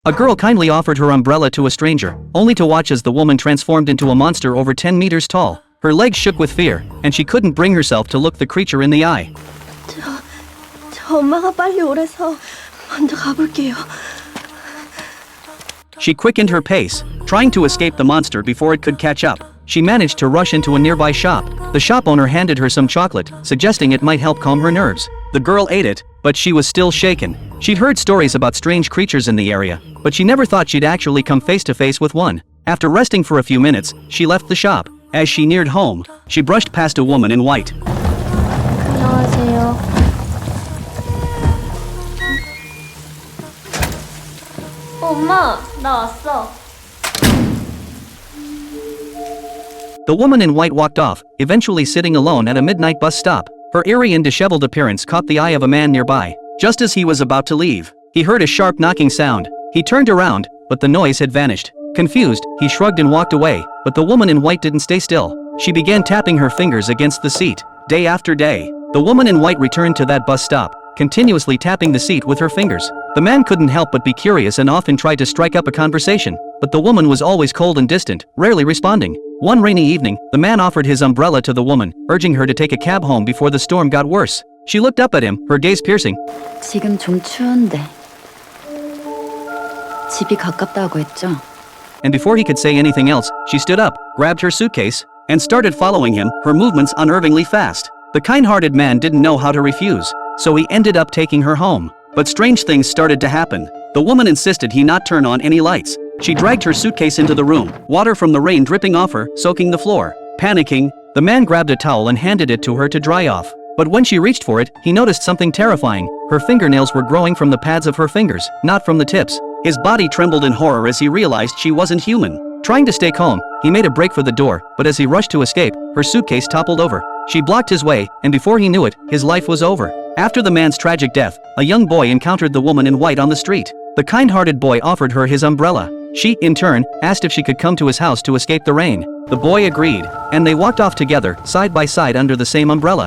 A girl kindly offered her umbrella to a stranger, only to watch as the woman transformed into a monster over 10 meters tall. Her legs shook with fear, and she couldn't bring herself to look the creature in the eye. 저 엄마가 빨리 오래서 먼저 가볼게요. She quickened her pace, trying to escape the monster before it could catch up. She managed to rush into a nearby shop. The shop owner handed her some chocolate, suggesting it might help calm her nerves. The girl ate it, but she was still shaken. She'd heard stories about strange creatures in the area, but she never thought she'd actually come face to face with one. After resting for a few minutes, she left the shop. As she neared home, she brushed past a woman in white. 안녕하세요. 엄마, 나 왔어. The woman in white walked off, eventually sitting alone at a midnight bus stop. Her eerie and disheveled appearance caught the eye of a man nearby. Just as he was about to leave, he heard a sharp knocking sound. He turned around, but the noise had vanished. Confused, he shrugged and walked away, but the woman in white didn't stay still. She began tapping her fingers against the seat. Day after day, the woman in white returned to that bus stop, continuously tapping the seat with her fingers. The man couldn't help but be curious and often tried to strike up a conversation, but the woman was always cold and distant, rarely responding. One rainy evening, the man offered his umbrella to the woman, urging her to take a cab home before the storm got worse. She looked up at him, her gaze piercing. 지금 좀 추운데 집이 가깝다고 했죠? And before he could say anything else, she stood up, grabbed her suitcase, and started following him, her movements unnervingly fast. The kind-hearted man didn't know how to refuse, so he ended up taking her home. But strange things started to happen. The woman insisted he not turn on any lights. She dragged her suitcase into the room, water from the rain dripping off her, soaking the floor. Panicking, the man grabbed a towel and handed it to her to dry off. But when she reached for it, he noticed something terrifying. Her fingernails were growing from the pads of her fingers, not from the tips. His body trembled in horror as he realized she wasn't human. Trying to stay calm, he made a break for the door, but as he rushed to escape, her suitcase toppled over. She blocked his way, and before he knew it, his life was over. After the man's tragic death, a young boy encountered the woman in white on the street. The kind-hearted boy offered her his umbrella. She, in turn, asked if she could come to his house to escape the rain. The boy agreed, and they walked off together, side by side under the same umbrella.